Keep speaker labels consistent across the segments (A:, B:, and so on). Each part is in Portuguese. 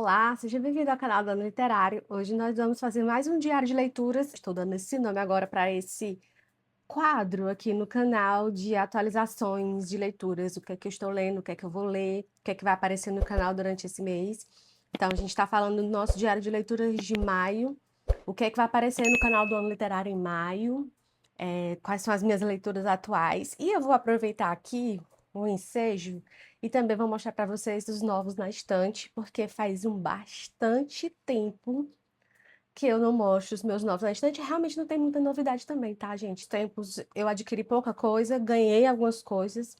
A: Olá, seja bem-vindo ao canal do Ano Literário. Hoje nós vamos fazer mais um diário de leituras. Estou dando esse nome agora para esse quadro aqui no canal de atualizações de leituras. O que é que eu estou lendo, o que é que eu vou ler, o que é que vai aparecer no canal durante esse mês. Então, a gente está falando do nosso diário de leituras de maio. O que é que vai aparecer no canal do Ano Literário em maio. Quais são as minhas leituras atuais. E eu vou aproveitar aqui o ensejo e também vou mostrar para vocês os novos na estante, porque faz um bastante tempo que eu não mostro os meus novos na estante. Realmente não tem muita novidade também, tá, gente? Tempos eu adquiri pouca coisa, ganhei algumas coisas.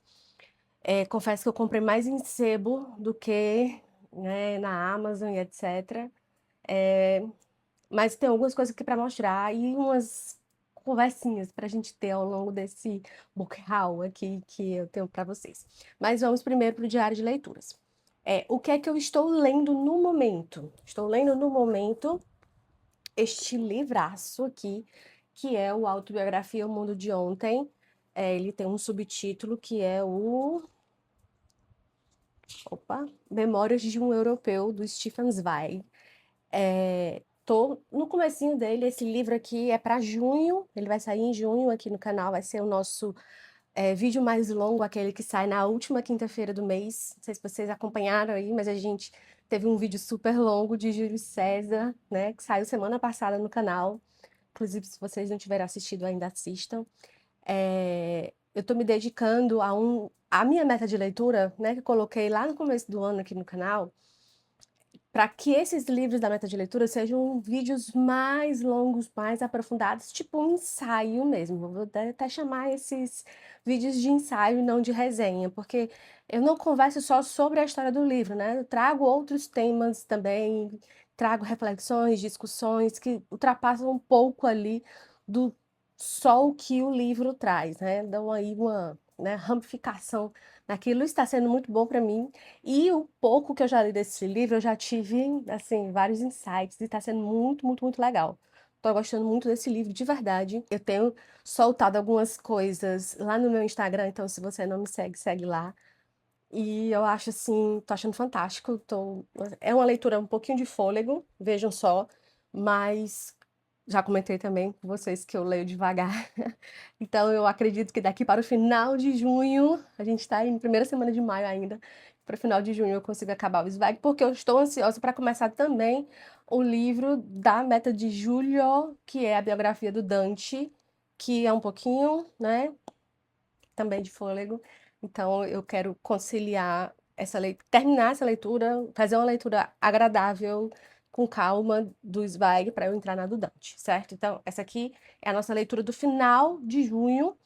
A: Confesso que eu comprei mais em sebo do que, né, na Amazon e etc. Mas tem algumas coisas aqui para mostrar e umas conversinhas para a gente ter ao longo desse book haul aqui que eu tenho para vocês. Mas vamos primeiro para o diário de leituras. O que é que eu estou lendo no momento? Estou lendo no momento este livraço aqui, que é o Autobiografia O Mundo de Ontem. Ele tem um subtítulo que é o Memórias de um Europeu, do Stefan Zweig. Tô no comecinho dele. Esse livro aqui é para junho, ele vai sair em junho aqui no canal, vai ser o nosso vídeo mais longo, aquele que sai na última quinta-feira do mês. Não sei se vocês acompanharam aí, mas a gente teve um vídeo super longo de Júlio César, né, que saiu semana passada no canal. Inclusive, se vocês não tiverem assistido ainda, assistam. Eu estou me dedicando a minha meta de leitura, né, que eu coloquei lá no começo do ano aqui no canal, para que esses livros da meta de leitura sejam vídeos mais longos, mais aprofundados, tipo um ensaio mesmo. Vou até chamar esses vídeos de ensaio e não de resenha, porque eu não converso só sobre a história do livro, né? Eu trago outros temas também, trago reflexões, discussões que ultrapassam um pouco ali do só o que o livro traz, né? Dão aí uma, né, ramificação naquilo. Está sendo muito bom para mim. E o pouco que eu já li desse livro, eu já tive, assim, vários insights e tá sendo muito, muito, muito legal. Tô gostando muito desse livro, de verdade. Eu tenho soltado algumas coisas lá no meu Instagram, então se você não me segue, segue lá. E eu acho, assim, tô achando fantástico. É uma leitura um pouquinho de fôlego, vejam só, mas já comentei também com vocês que eu leio devagar. Então eu acredito que daqui para o final de junho, a gente está em primeira semana de maio ainda, para o final de junho eu consigo acabar o Zweig, porque eu estou ansiosa para começar também o livro da Meta de Julho, que é a biografia do Dante, que é um pouquinho, né, também de fôlego. Então eu quero conciliar terminar essa leitura, fazer uma leitura agradável, com calma, do Zweig para eu entrar na do Dante, certo? Então essa aqui é a nossa leitura do final de junho.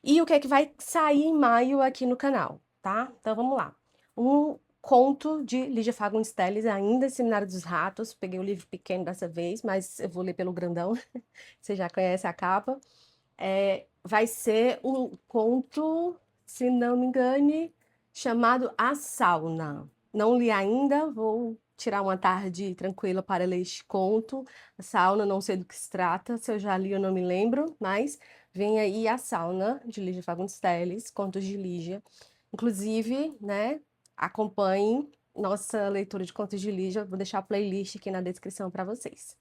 A: E o que é que vai sair em maio aqui no canal, tá? Então vamos lá. Um conto de Lígia Fagundes Telles, ainda Seminário dos Ratos. Peguei o livro pequeno dessa vez, mas eu vou ler pelo grandão. Você já conhece a capa. Vai ser um conto, se não me engane, chamado A Sauna. Não li ainda, vou tirar uma tarde tranquila para ler este conto. A Sauna, não sei do que se trata, se eu já li eu não me lembro, mas vem aí A Sauna, de Lígia Fagundes Telles, Contos de Lígia. Inclusive, né, acompanhem nossa leitura de Contos de Lígia, vou deixar a playlist aqui na descrição para vocês.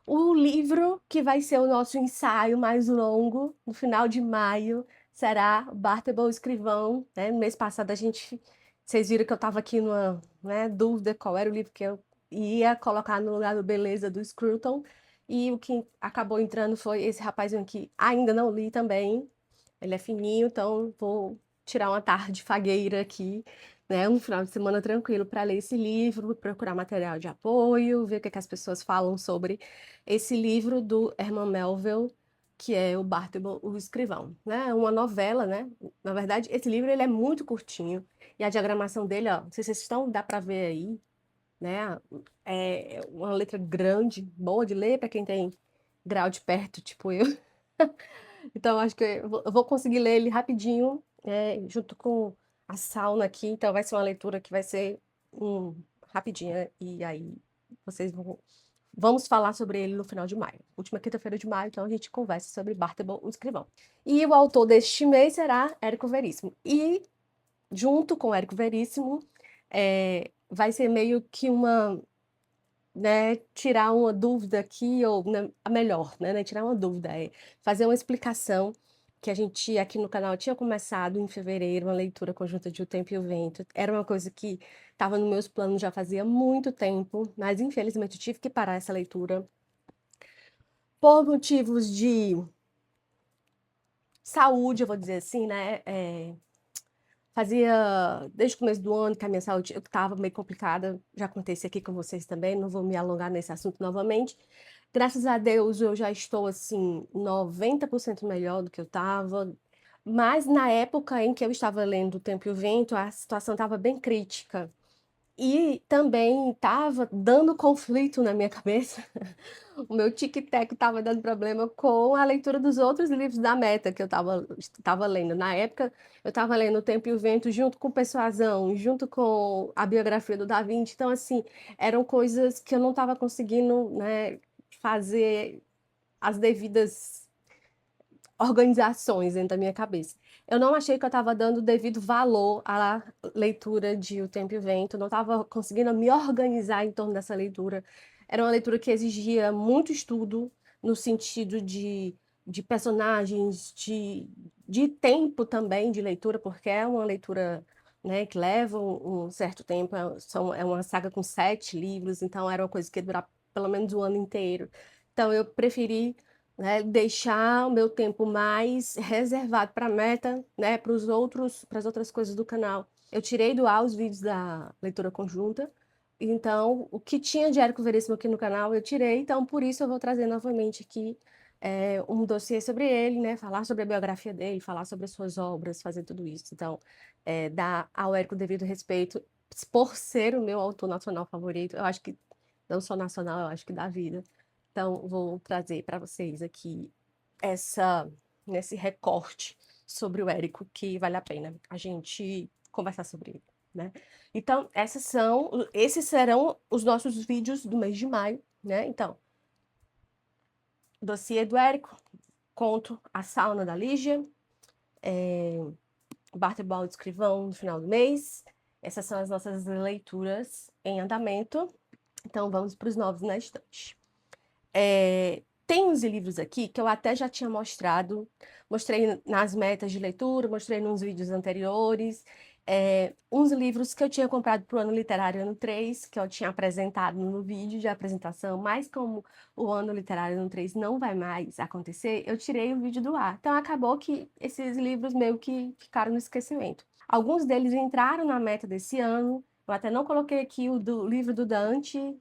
A: O livro que vai ser o nosso ensaio mais longo, no final de maio, será Barthes o Escrivão, né? No mês passado vocês viram que eu estava aqui numa, né, dúvida qual era o livro que eu ia colocar no lugar do Beleza, do Scruton, e o que acabou entrando foi esse rapazinho que ainda não li também. Ele é fininho, então vou tirar uma tarde fagueira aqui, né, um final de semana tranquilo para ler esse livro, procurar material de apoio, ver o que, é que as pessoas falam sobre esse livro do Herman Melville, que é o Barthes, o Escrivão, né? É uma novela, né? Na verdade, esse livro ele é muito curtinho e a diagramação dele, ó, não sei se vocês estão, dá para ver aí, né? É uma letra grande, boa de ler para quem tem grau de perto, tipo eu. Então, acho que eu vou conseguir ler ele rapidinho, junto com a sauna aqui. Então, vai ser uma leitura que vai ser rapidinha. E aí, vocês vão. Vamos falar sobre ele no final de maio. Última quinta-feira de maio, então a gente conversa sobre Barthes, o Escrivão. E o autor deste mês será Érico Veríssimo. E, junto com Érico Veríssimo, vai ser meio que uma, né, tirar uma dúvida aqui, ou né, a melhor, né, tirar uma dúvida, é fazer uma explicação que a gente aqui no canal tinha começado em fevereiro, uma leitura conjunta de O Tempo e o Vento. Era uma coisa que estava nos meus planos já fazia muito tempo, mas infelizmente eu tive que parar essa leitura por motivos de saúde, eu vou dizer assim, né? Fazia desde o começo do ano que a minha saúde estava meio complicada, já aconteci aqui com vocês também, não vou me alongar nesse assunto novamente. Graças a Deus eu já estou assim 90% melhor do que eu estava, mas na época em que eu estava lendo O Tempo e o Vento, a situação estava bem crítica. E também estava dando conflito na minha cabeça. O meu tic-tac estava dando problema com a leitura dos outros livros da Meta que eu estava lendo. Na época, eu estava lendo O Tempo e o Vento junto com Persuasão, junto com a biografia do Da Vinci. Então, assim, eram coisas que eu não estava conseguindo, né, fazer as devidas organizações dentro da minha cabeça. Eu não achei que eu estava dando o devido valor à leitura de O Tempo e o Vento, não estava conseguindo me organizar em torno dessa leitura. Era uma leitura que exigia muito estudo, no sentido de personagens, de tempo também de leitura, porque é uma leitura, né, que leva um certo tempo, é uma saga com 7 livros, então era uma coisa que ia durar pelo menos um ano inteiro. Então eu preferi, né, deixar o meu tempo mais reservado para a Meta, né, para as outras coisas do canal. Eu tirei do ar os vídeos da leitura conjunta, então o que tinha de Érico Veríssimo aqui no canal eu tirei, então por isso eu vou trazer novamente aqui um dossiê sobre ele, né, falar sobre a biografia dele, falar sobre as suas obras, fazer tudo isso. Então, dar ao Érico o devido respeito, por ser o meu autor nacional favorito, eu acho que, não só nacional, eu acho que da vida. Então, vou trazer para vocês aqui essa, nesse recorte sobre o Érico, que vale a pena a gente conversar sobre ele, né? Então, esses serão os nossos vídeos do mês de maio, né? Então, dossiê do Érico, conto A Sauna da Lígia, Bartebal Escrivão no final do mês. Essas são as nossas leituras em andamento. Então, vamos para os novos na estante. Tem uns livros aqui que eu até já tinha mostrado, mostrei nas metas de leitura, mostrei nos vídeos anteriores, uns livros que eu tinha comprado para o ano literário ano 3, que eu tinha apresentado no vídeo de apresentação, mas como o ano literário ano 3 não vai mais acontecer, eu tirei o vídeo do ar. Então acabou que esses livros meio que ficaram no esquecimento. Alguns deles entraram na meta desse ano, eu até não coloquei aqui o do livro do Dante,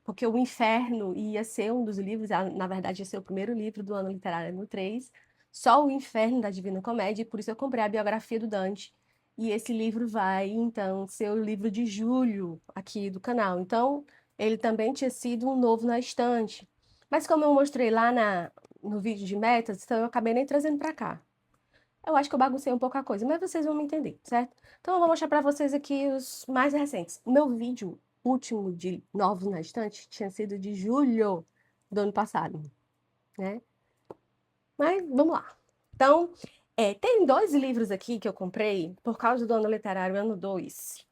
A: porque O Inferno ia ser um dos livros, na verdade ia ser o primeiro livro do ano literário no 3, só O Inferno da Divina Comédia, e por isso eu comprei a biografia do Dante. E esse livro vai, então, ser o livro de julho aqui do canal. Então, ele também tinha sido um novo na estante. Mas como eu mostrei lá no vídeo de metas, então eu acabei nem trazendo para cá. Eu acho que eu baguncei um pouco a coisa, mas vocês vão me entender, certo? Então eu vou mostrar para vocês aqui os mais recentes. O meu vídeo último de novos na estante tinha sido de julho do ano passado, né? Mas vamos lá. Então, tem 2 livros aqui que eu comprei por causa do ano literário ano 2,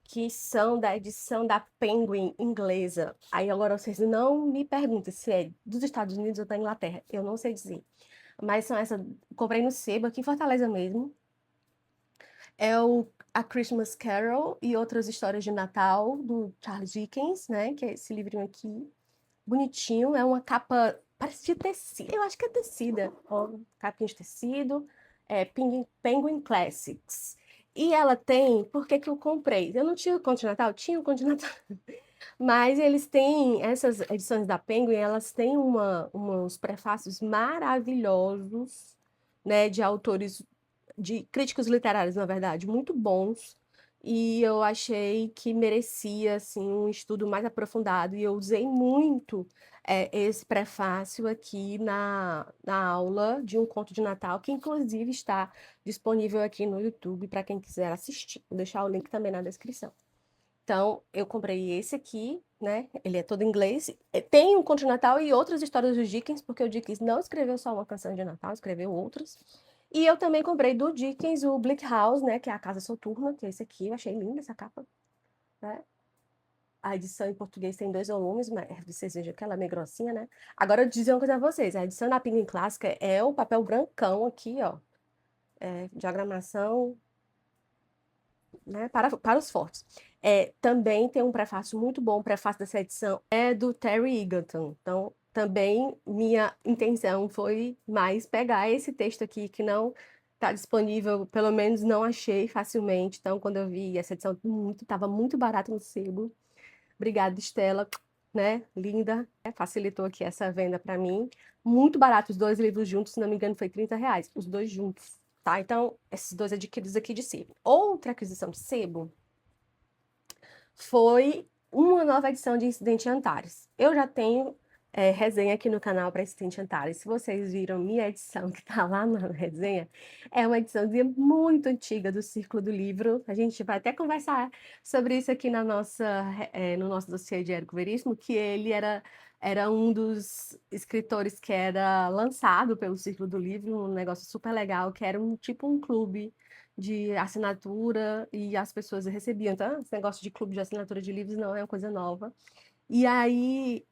A: que são da edição da Penguin inglesa. Aí agora vocês não me perguntem se é dos Estados Unidos ou da Inglaterra, eu não sei dizer. Mas são essas, comprei no Sebo, aqui em Fortaleza mesmo. É A Christmas Carol e Outras Histórias de Natal, do Charles Dickens, né? Que é esse livrinho aqui. Bonitinho, é uma capa, parece de tecido, eu acho que é tecida. Ó, capinha de tecido, Penguin Classics. E ela tem, por que que eu comprei? Eu não tinha o Conto de Natal? Tinha o Conto de Natal. Mas eles têm, essas edições da Penguin, elas têm uns prefácios maravilhosos, né, de autores, de críticos literários, na verdade, muito bons. E eu achei que merecia, assim, um estudo mais aprofundado. E eu usei muito esse prefácio aqui na aula de um conto de Natal, que inclusive está disponível aqui no YouTube para quem quiser assistir. Vou deixar o link também na descrição. Então, eu comprei esse aqui, né? Ele é todo em inglês. Tem um conto de Natal e outras histórias do Dickens, porque o Dickens não escreveu só uma canção de Natal, escreveu outras. E eu também comprei do Dickens o Bleak House, né? Que é a Casa Soturna, que é esse aqui. Eu achei linda essa capa. né? A edição em português tem 2 volumes, mas vocês vejam que ela é meio grossinha, né? Agora, eu vou dizer uma coisa a vocês, a edição da Penguin Clássica é o papel brancão aqui, ó, diagramação, né, para os fortes. Também tem um prefácio muito bom, o prefácio dessa edição é do Terry Egerton. Então, também minha intenção foi mais pegar esse texto aqui, que não está disponível, pelo menos não achei facilmente. Então, quando eu vi essa edição, estava muito barato no sebo. Obrigada, Estela, né, linda, né, facilitou aqui essa venda para mim. Muito barato, os 2 livros juntos, se não me engano, foi R$ 30, os 2 juntos. Tá? Então, esses 2 adquiridos aqui de sebo. Outra aquisição de sebo foi uma nova edição de Incidente Antares. Eu já tenho resenha aqui no canal para Incidente Antares. Se vocês viram minha edição, que está lá na resenha, é uma ediçãozinha muito antiga do Círculo do Livro. A gente vai até conversar sobre isso aqui no nosso dossiê de Érico Veríssimo, que ele era um dos escritores que era lançado pelo Círculo do Livro, um negócio super legal, que era tipo um clube de assinatura e as pessoas recebiam. Então, esse negócio de clube de assinatura de livros não é uma coisa nova. E aí,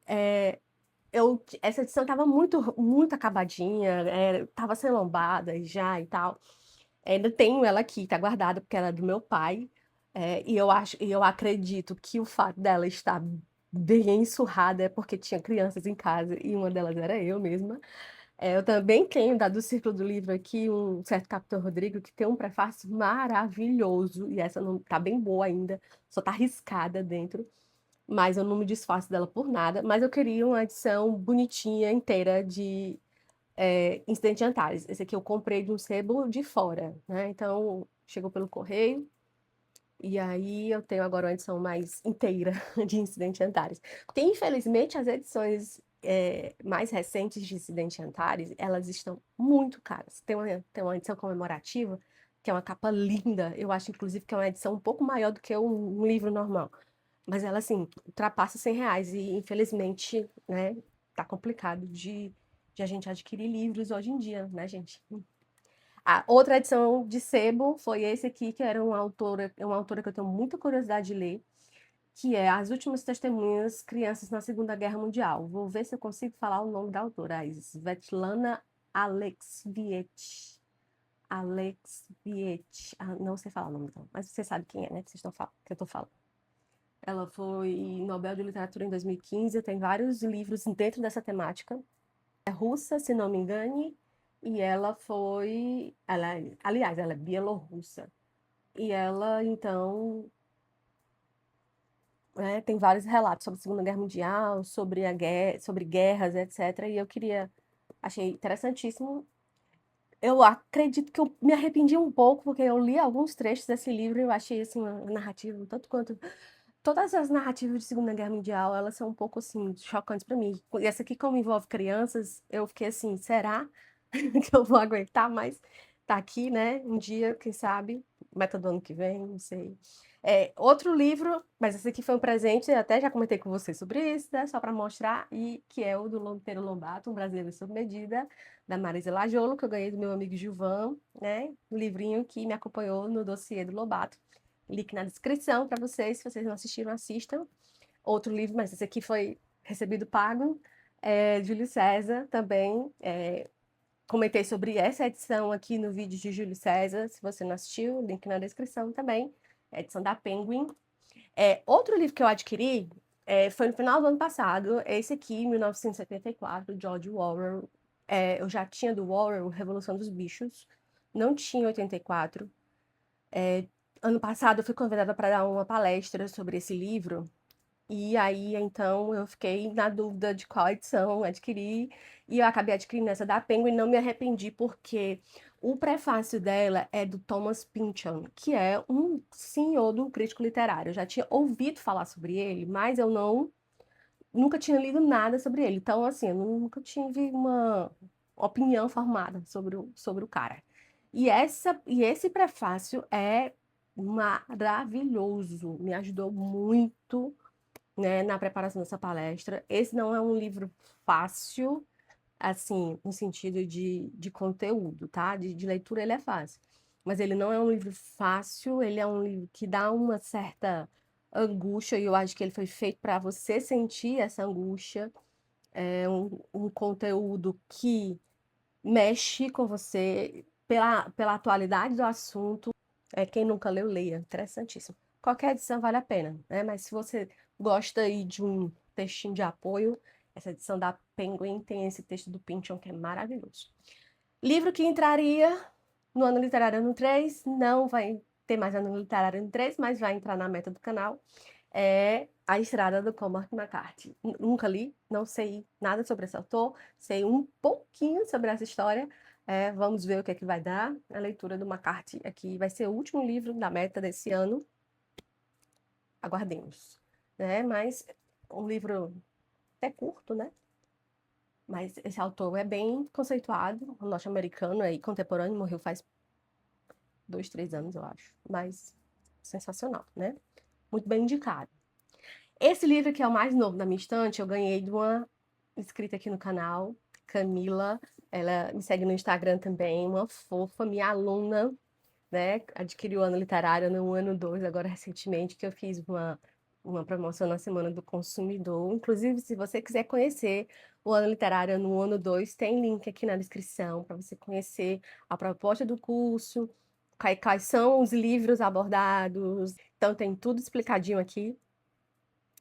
A: essa edição estava muito, muito acabadinha, estava sem lombada já e tal. Ainda tenho ela aqui, tá guardada, porque ela é do meu pai. E eu acredito que o fato dela estar bem ensurrada é porque tinha crianças em casa e uma delas era eu mesma. Eu também tenho da do Círculo do Livro aqui um certo Capitão Rodrigo que tem um prefácio maravilhoso, e essa não tá bem boa ainda, só tá riscada dentro, mas eu não me desfaço dela por nada. Mas eu queria uma edição bonitinha, inteira, de Incidente Antares. Esse aqui eu comprei de um sebo de fora, né? Então, chegou pelo correio, e aí eu tenho agora uma edição mais inteira de Incidente Antares. Porque, infelizmente, as edições mais recentes de Incidente Antares, elas estão muito caras. Tem uma edição comemorativa, que é uma capa linda. Eu acho, inclusive, que é uma edição um pouco maior do que um livro normal. Mas ela, assim, ultrapassa R$ 100. E, infelizmente, né, tá complicado de a gente adquirir livros hoje em dia, né, gente? A outra edição de sebo foi esse aqui, que era uma autora que eu tenho muita curiosidade de ler, que é As Últimas Testemunhas, Crianças na Segunda Guerra Mundial. Vou ver se eu consigo falar o nome da autora, a Svetlana Alexievich. Alexievich. Não sei falar o nome, então, mas você sabe quem é, né, que vocês estão falando, que eu estou falando. Ela foi Nobel de Literatura em 2015, tem vários livros dentro dessa temática. É russa, se não me engane, e aliás, ela é bielorrussa. E ela, então, tem vários relatos sobre a Segunda Guerra Mundial, sobre guerras, etc. E achei interessantíssimo. Eu acredito que eu me arrependi um pouco, porque eu li alguns trechos desse livro e eu achei, assim, uma narrativa, tanto quanto todas as narrativas de Segunda Guerra Mundial, elas são um pouco, assim, chocantes para mim. E essa aqui, como envolve crianças, eu fiquei assim, será que eu vou aguentar? Mas tá aqui, né? Um dia, quem sabe, meta do ano que vem, não sei. Outro livro, mas esse aqui foi um presente, até já comentei com você sobre isso, né? Só para mostrar, e que é o do Monteiro Lobato, Um Brasileiro Sob Medida, da Marisa Lajolo, que eu ganhei do meu amigo Gilvan, né? Um livrinho que me acompanhou no dossiê do Lobato. Link na descrição para vocês, se vocês não assistiram, assistam. Outro livro, mas esse aqui foi recebido pago, Júlio César também. Comentei sobre essa edição aqui no vídeo de Júlio César. Se você não assistiu, link na descrição também. Edição da Penguin. Outro livro que eu adquiri foi no final do ano passado. Esse aqui, 1974, George Orwell. Eu já tinha do Orwell, Revolução dos Bichos. Não tinha 84. Ano passado eu fui convidada para dar uma palestra sobre esse livro. E aí, então, eu fiquei na dúvida de qual edição adquirir, e eu acabei adquirindo essa da Penguin e não me arrependi, porque o prefácio dela é do Thomas Pynchon, que é um senhor do crítico literário. Eu já tinha ouvido falar sobre ele, mas eu nunca tinha lido nada sobre ele. Então, assim, eu nunca tive uma opinião formada sobre o cara. E esse prefácio é maravilhoso, me ajudou muito, né, na preparação dessa palestra. Esse não é um livro fácil, assim, no sentido de conteúdo, tá? De leitura ele é fácil. Mas ele não é um livro fácil, ele é um livro que dá uma certa angústia, e eu acho que ele foi feito para você sentir essa angústia. É um conteúdo que mexe com você pela atualidade do assunto. Quem nunca leu, leia. Interessantíssimo. Qualquer edição vale a pena, né? Mas se você gosta aí de um textinho de apoio, essa edição da Penguin tem esse texto do Pynchon que é maravilhoso. Livro que entraria no ano literário ano 3, não vai ter mais ano literário ano 3, mas vai entrar na meta do canal. É A Estrada do Cormac McCarthy. Nunca li, não sei nada sobre esse autor, sei um pouquinho sobre essa história. Vamos ver o que é que vai dar. A leitura do McCarthy aqui vai ser o último livro da meta desse ano. Aguardemos. Né? Mas um livro até curto, né? Mas esse autor é bem conceituado, um norte-americano aí, contemporâneo, morreu faz 2, 3 anos, eu acho. Mas sensacional, né? Muito bem indicado. Esse livro, que é o mais novo da minha estante, eu ganhei de uma inscrita aqui no canal, Camila. Ela me segue no Instagram também, uma fofa, minha aluna, né? Adquiriu o ano literário no ano 2, agora recentemente, que eu fiz uma promoção na Semana do Consumidor. Inclusive, se você quiser conhecer o ano literário no ano 2, tem link aqui na descrição para você conhecer a proposta do curso, quais são os livros abordados. Então, tem tudo explicadinho aqui.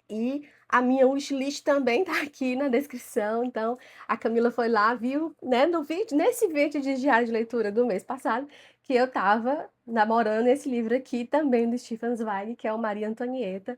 A: E a minha wishlist também tá aqui na descrição. Então, a Camila foi lá, viu, né, no vídeo, nesse vídeo de diário de leitura do mês passado, que eu tava namorando esse livro aqui também do Stefan Zweig, que é o Maria Antonieta,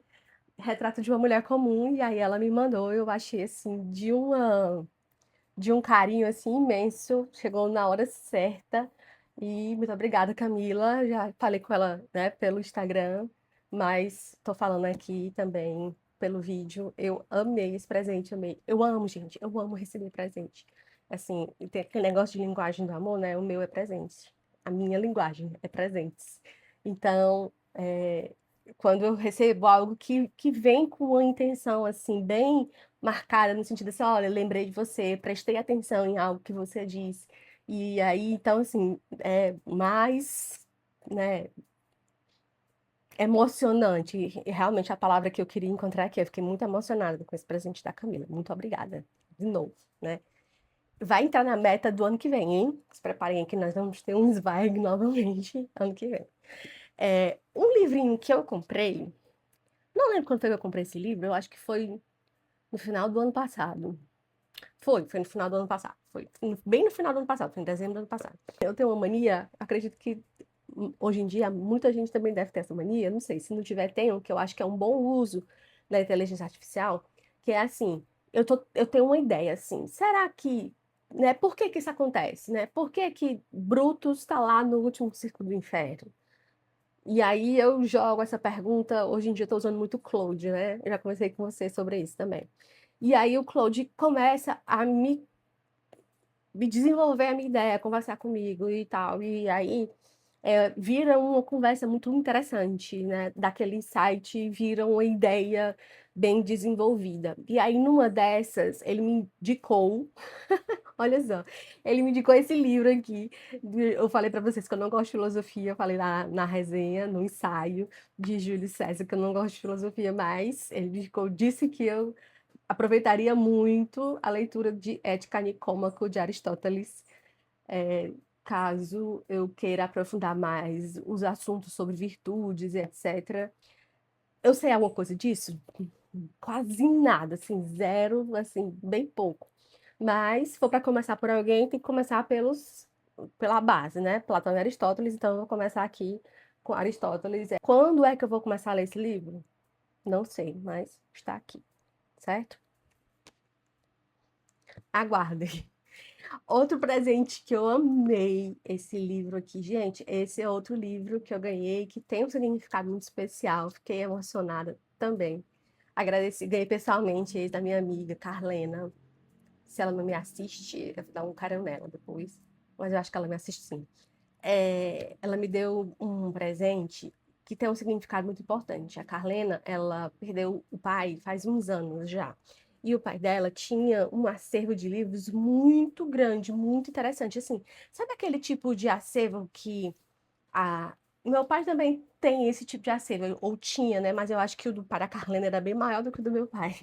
A: Retrato de uma Mulher Comum. E aí ela me mandou, eu achei assim de um carinho assim imenso. Chegou na hora certa. E muito obrigada, Camila. Já falei com ela, né, pelo Instagram, mas tô falando aqui também pelo vídeo. Eu amei esse presente, amei. Eu amo, gente. Eu amo receber presente. Assim, e tem aquele negócio de linguagem do amor, né? O meu é presente. A minha linguagem é presentes. Então, quando eu recebo algo que vem com uma intenção assim bem marcada, no sentido assim, olha, lembrei de você, prestei atenção em algo que você disse. E aí, então, assim, é mais, né, emocionante. E realmente a palavra que eu queria encontrar aqui, eu fiquei muito emocionada com esse presente da Camila. Muito obrigada, de novo, né? Vai entrar na meta do ano que vem, hein? Se preparem que nós vamos ter um Zweig novamente ano que vem. Um livrinho que eu comprei, não lembro quando foi que eu comprei esse livro, eu acho que foi no final do ano passado. Foi no final do ano passado. Foi bem no final do ano passado, foi em dezembro do ano passado. Eu tenho uma mania, acredito que hoje em dia muita gente também deve ter essa mania, não sei, se não tiver, tenham, que eu acho que é um bom uso da inteligência artificial, que é assim, eu tenho uma ideia assim, será que, né, por que que isso acontece, né? Por que que Brutus está lá no último círculo do inferno? E aí eu jogo essa pergunta, hoje em dia eu estou usando muito o Claude, né? Eu já conversei com você sobre isso também. E aí o Claude começa a me desenvolver a minha ideia, conversar comigo e tal. E aí vira uma conversa muito interessante, né? Daquele insight vira uma ideia bem desenvolvida. E aí, numa dessas, ele me indicou, olha só, ele me indicou esse livro aqui. Eu falei para vocês que eu não gosto de filosofia, eu falei na resenha, no ensaio de Júlio César, que eu não gosto de filosofia, mas ele indicou, disse que eu aproveitaria muito a leitura de Ética Nicômaco de Aristóteles, caso eu queira aprofundar mais os assuntos sobre virtudes, etc. Eu sei alguma coisa disso? Quase nada, assim, zero, assim, bem pouco. Mas se for para começar por alguém, tem que começar pela base, né? Platão e Aristóteles, então eu vou começar aqui com Aristóteles. Quando é que eu vou começar a ler esse livro? Não sei, mas está aqui, certo? Aguardem. Outro presente que eu amei, esse livro aqui, gente, esse é outro livro que eu ganhei, que tem um significado muito especial, fiquei emocionada também. Agradeci, ganhei pessoalmente esse da minha amiga Carlena. Se ela não me assiste, eu vou dar um carão nela depois, mas eu acho que ela me assiste sim. Ela me deu um presente que tem um significado muito importante. A Carlena, ela perdeu o pai faz uns anos já. E o pai dela tinha um acervo de livros muito grande, muito interessante. Assim, sabe aquele tipo de acervo que a meu pai também tem esse tipo de acervo, ou tinha, né? Mas eu acho que o do pai da Carlene era bem maior do que o do meu pai.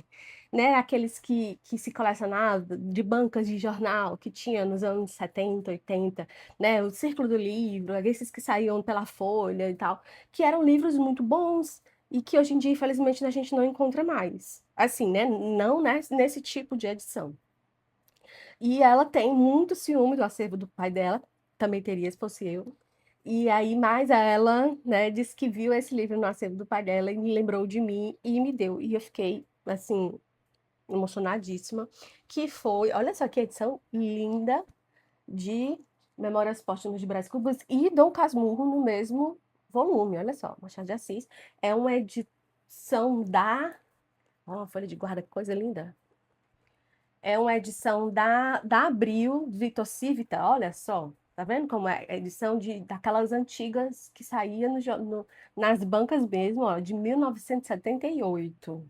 A: Né? Aqueles que se colecionavam de bancas de jornal que tinha nos anos 70, 80, né? O Círculo do Livro, esses que saíam pela Folha e tal, que eram livros muito bons e que hoje em dia, infelizmente, a gente não encontra mais. Assim, né? Não nesse tipo de edição. E ela tem muito ciúme do acervo do pai dela, também teria se fosse eu. E aí, mais ela, né, disse que viu esse livro no acervo do pai dela e me lembrou de mim e me deu. E eu fiquei, assim, emocionadíssima. Que foi, olha só que edição linda de Memórias Póstumas de Brás Cubas e Dom Casmurro no mesmo volume. Olha só, Machado de Assis. É uma edição da. Ó, uma folha de guarda, que coisa linda. É uma edição da Abril, do Victor Civita, olha só. Tá vendo como é a edição daquelas antigas que saía nas bancas mesmo, ó, de 1978.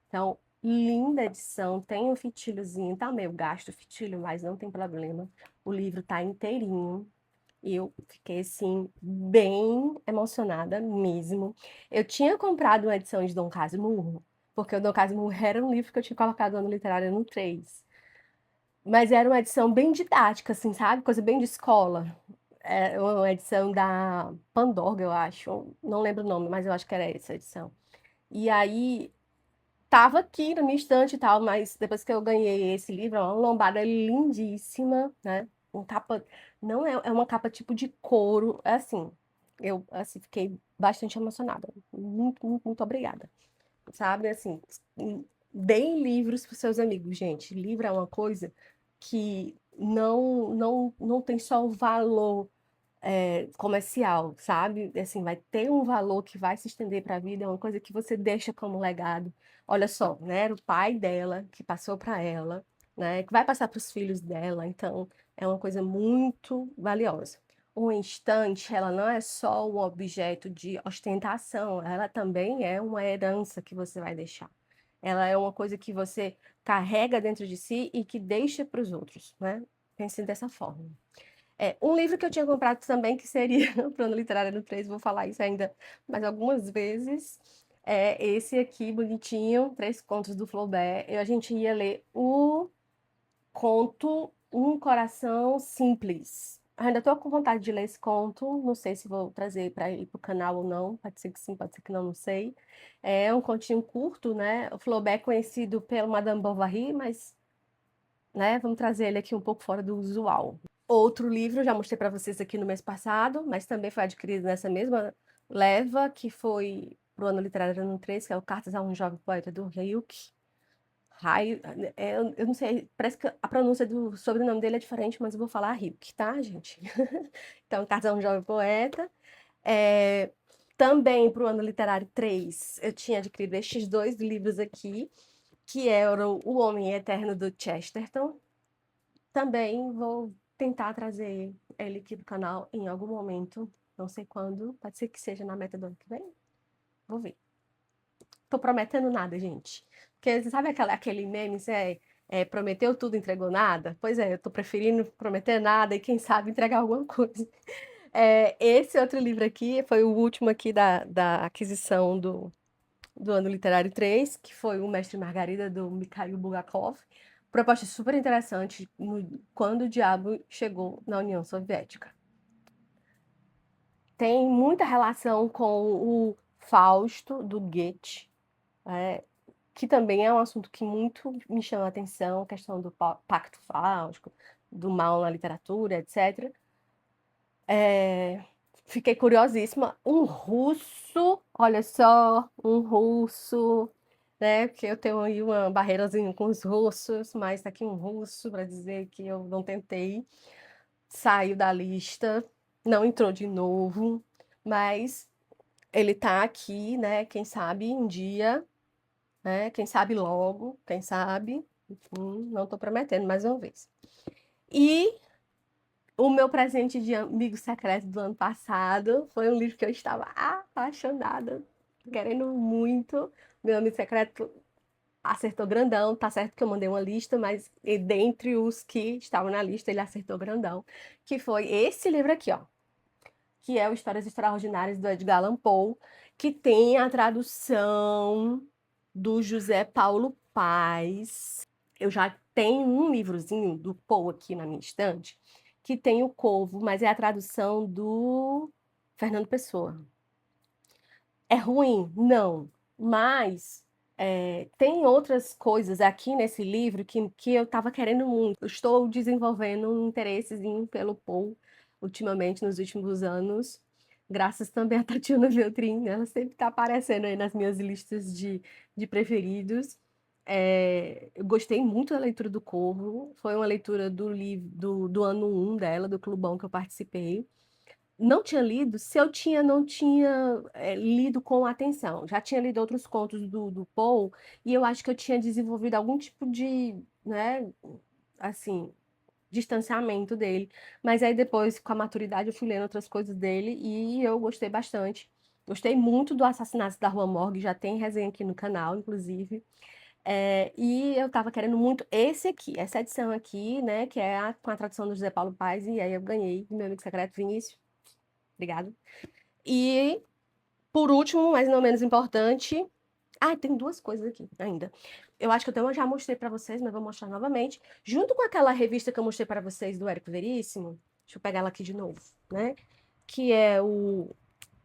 A: Então, linda edição, tem um fitilhozinho, tá meio gasto o fitilho, mas não tem problema. O livro tá inteirinho. E eu fiquei, assim, bem emocionada mesmo. Eu tinha comprado uma edição de Dom Casmurro, porque o Dom Casmurro era um livro que eu tinha colocado no ano literário no 3. Mas era uma edição bem didática, assim, sabe? Coisa bem de escola. É uma edição da Pandorga, eu acho. Não lembro o nome, mas eu acho que era essa edição. E aí, tava aqui na minha estante e tal, mas depois que eu ganhei esse livro, é uma lombada lindíssima, né? Um capa, não é, é uma capa tipo de couro, é assim. Eu assim fiquei bastante emocionada. Muito, muito, muito obrigada. Sabe, assim, deem livros para seus amigos, gente. Livro é uma coisa que não tem só o valor comercial, sabe? Assim, vai ter um valor que vai se estender para a vida, é uma coisa que você deixa como legado. Olha só, né? Era o pai dela que passou para ela, né? Que vai passar para os filhos dela, então é uma coisa muito valiosa. O instante, ela não é só um objeto de ostentação, ela também é uma herança que você vai deixar. Ela é uma coisa que você carrega dentro de si e que deixa para os outros, né? Pense dessa forma. Um livro que eu tinha comprado também, que seria para o Ano Literário no 3, vou falar isso ainda mais algumas vezes, é esse aqui, bonitinho, Três Contos do Flaubert. A gente ia ler o conto Um Coração Simples. Ainda estou com vontade de ler esse conto, não sei se vou trazer para ir para o canal ou não, pode ser que sim, pode ser que não, não sei. É um continho curto, né? O Flaubert é conhecido pelo Madame Bovary, mas, né, vamos trazer ele aqui um pouco fora do usual. Outro livro, já mostrei para vocês aqui no mês passado, mas também foi adquirido nessa mesma leva, que foi para o Ano Literário ano 3, que é o Cartas a um Jovem Poeta do Ryuk. Eu não sei, parece que a pronúncia do sobrenome dele é diferente, mas eu vou falar Ryuk, tá, gente? Então, Cartas a um Jovem Poeta. É, também para o Ano Literário 3, eu tinha adquirido estes dois livros aqui, que eram O Homem Eterno do Chesterton. Também vou tentar trazer ele aqui pro canal em algum momento, não sei quando, pode ser que seja na meta do ano que vem, vou ver. Tô prometendo nada, gente. Porque sabe aquele meme, prometeu tudo, entregou nada? Pois é, eu tô preferindo prometer nada e quem sabe entregar alguma coisa. Esse outro livro aqui foi o último aqui da aquisição do Ano Literário 3, que foi O Mestre e Margarida, do Mikhail Bulgakov. Proposta super interessante quando o diabo chegou na União Soviética. Tem muita relação com o Fausto, do Goethe, que também é um assunto que muito me chama a atenção, a questão do pacto fáustico, do mal na literatura, etc. Fiquei curiosíssima. Um russo, olha só, um russo, né? Porque eu tenho aí uma barreirazinha com os russos, mas tá aqui um russo para dizer que eu não tentei. Saiu da lista, não entrou de novo, mas ele tá aqui, né? Quem sabe um dia, né? Quem sabe logo, quem sabe. Não tô prometendo mais uma vez. E o meu presente de amigo secreto do ano passado foi um livro que eu estava apaixonada, querendo muito. Meu amigo secreto acertou grandão, tá certo que eu mandei uma lista, mas dentre os que estavam na lista, ele acertou grandão, que foi esse livro aqui, ó. que é o Histórias Extraordinárias do Edgar Allan Poe, que tem a tradução do José Paulo Paes. Eu já tenho um livrozinho do Poe aqui na minha estante, que tem o Corvo, mas é a tradução do Fernando Pessoa. É ruim? Não. Mas tem outras coisas aqui nesse livro que eu estava querendo muito. Eu estou desenvolvendo um interessezinho pelo Poe ultimamente, nos últimos anos. Graças também a Tatiana Veltrin, ela sempre está aparecendo aí nas minhas listas de preferidos. Eu gostei muito da leitura do Corvo. Foi uma leitura do ano 1 dela, do clubão que eu participei. Não tinha lido, se eu tinha, não tinha lido com atenção. Já tinha lido outros contos do Poe, e eu acho que eu tinha desenvolvido algum tipo de, né, assim, distanciamento dele. Mas aí depois, com a maturidade, eu fui lendo outras coisas dele e eu gostei bastante. Gostei muito do Assassinato da Rua Morgue, já tem resenha aqui no canal, inclusive. E eu tava querendo muito esse aqui, essa edição aqui, né, que é com a tradução do José Paulo Paes, e aí eu ganhei do meu amigo secreto Vinícius. Obrigada. E, por último, mas não menos importante. Ah, tem duas coisas aqui ainda. Eu acho que eu já mostrei para vocês, mas vou mostrar novamente. Junto com aquela revista que eu mostrei para vocês do Érico Veríssimo, deixa eu pegar ela aqui de novo, né? Que é o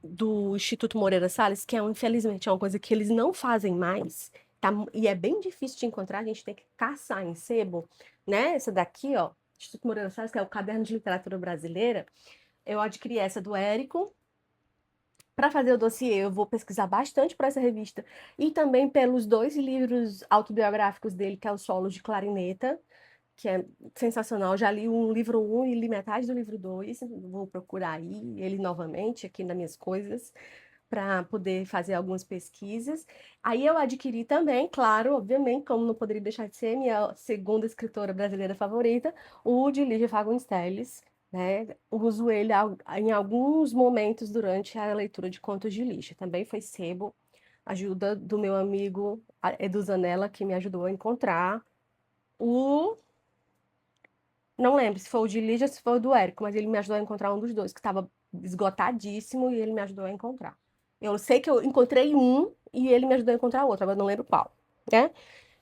A: do Instituto Moreira Salles, que infelizmente, é uma coisa que eles não fazem mais, tá? E é bem difícil de encontrar, a gente tem que caçar em sebo, né? Essa daqui, ó, Instituto Moreira Salles, que é o Caderno de Literatura Brasileira. Eu adquiri essa do Érico. Para fazer o dossiê, eu vou pesquisar bastante para essa revista e também pelos dois livros autobiográficos dele, que é o Solos de Clarineta, que é sensacional. Já li o livro 1 e li metade do livro 2. Vou procurar aí ele novamente aqui nas minhas coisas para poder fazer algumas pesquisas. Aí eu adquiri também, claro, obviamente, como não poderia deixar de ser, minha segunda escritora brasileira favorita, o de Lígia Fagundes Telles, né? Uso ele em alguns momentos durante a leitura de contos de Lígia. Também foi sebo, ajuda do meu amigo Edu Zanella, que me ajudou a encontrar o... Não lembro se foi o de Lígia ou se foi o do Érico, mas ele me ajudou a encontrar um dos dois, que estava esgotadíssimo, e ele me ajudou a encontrar. Eu sei que eu encontrei um e ele me ajudou a encontrar outro, agora não lembro qual, né?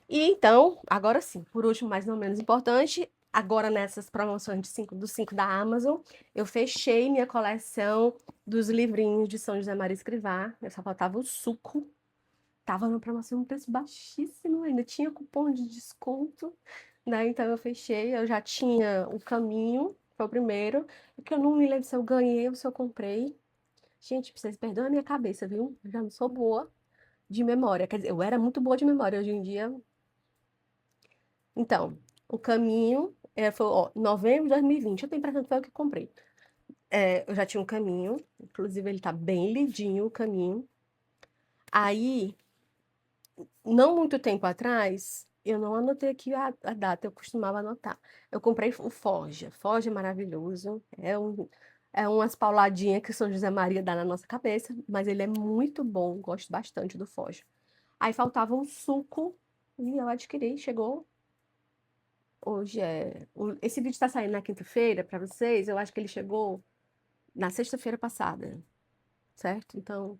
A: E então, agora sim, por último, mas não menos importante, agora nessas promoções dos 5 da Amazon, eu fechei minha coleção dos livrinhos de São José Maria Escrivá. Eu só faltava o suco. Tava numa promoção, um preço baixíssimo, ainda tinha cupom de desconto, né? Então eu fechei, eu já tinha o Caminho, foi o primeiro, que eu não me lembro se eu ganhei ou se eu comprei. Gente, vocês perdoem a minha cabeça, viu? Eu já não sou boa de memória. Quer dizer, eu era muito boa de memória, hoje em dia. Então, o Caminho foi, ó, novembro de 2020. Eu tenho a impressão que foi o que comprei. Eu já tinha um Caminho, inclusive ele tá bem lidinho, o Caminho. Aí, não muito tempo atrás, eu não anotei aqui a data, eu costumava anotar. Eu comprei o Forja. Forja é maravilhoso. É umas pauladinhas que São José Maria dá na nossa cabeça, mas ele é muito bom. Gosto bastante do Forja. Aí faltava um suco e eu adquiri. Chegou. Hoje é. Esse vídeo está saindo na quinta-feira para vocês. Eu acho que ele chegou na sexta-feira passada, certo? Então,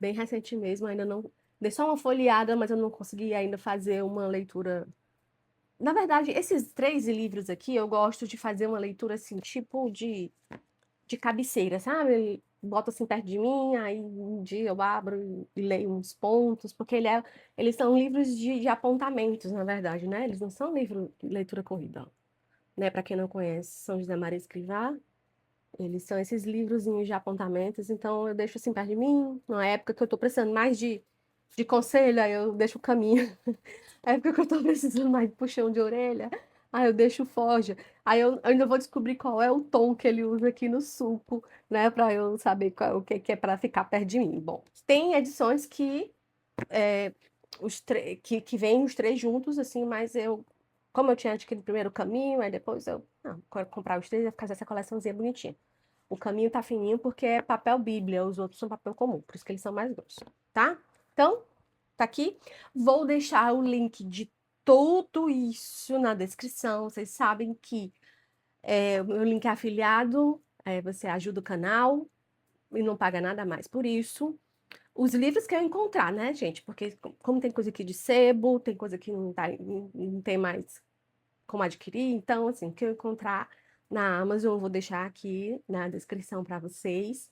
A: bem recente mesmo. Ainda não. Dei só uma folheada, mas eu não consegui ainda fazer uma leitura. Na verdade, esses 3 livros aqui, eu gosto de fazer uma leitura assim, tipo de cabeceira, sabe? Boto assim perto de mim, aí um dia eu abro e leio uns pontos, porque eles são livros de apontamentos, na verdade, né? Eles não são livros de leitura corrida, né? Para quem não conhece, São José Maria Escrivá, eles são esses livrozinhos de apontamentos, então eu deixo assim perto de mim, numa época que eu tô precisando mais de conselho, aí eu deixo o Caminho. Na época que eu tô precisando mais de puxão de orelha, aí eu deixo o Forja. Aí eu ainda vou descobrir qual é o tom que ele usa aqui no suco, né? Pra eu saber o que é pra ficar perto de mim. Bom, tem edições é, que vêm os 3 juntos, assim, mas como eu tinha adquirido primeiro o Caminho, aí depois eu quero comprar os 3 e fazer essa coleçãozinha bonitinha. O Caminho tá fininho porque é papel bíblia, os outros são papel comum, por isso que eles são mais grossos, tá? Então, tá aqui. Vou deixar o link de tudo isso na descrição. Vocês sabem que o meu link é afiliado, você ajuda o canal. e não paga nada mais por isso. Os livros que eu encontrar, né, gente, porque como tem coisa aqui de sebo, tem coisa que não tem mais como adquirir, então, assim, o que eu encontrar na Amazon, eu vou deixar aqui na descrição para vocês.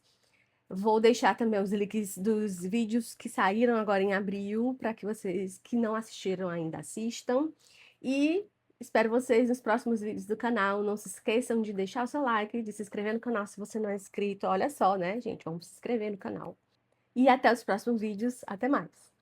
A: Vou deixar também os links dos vídeos que saíram agora em abril, para que vocês que não assistiram ainda assistam. E espero vocês nos próximos vídeos do canal. Não se esqueçam de deixar o seu like, de se inscrever no canal se você não é inscrito. Olha só, né, gente? Vamos se inscrever no canal. E até os próximos vídeos. Até mais!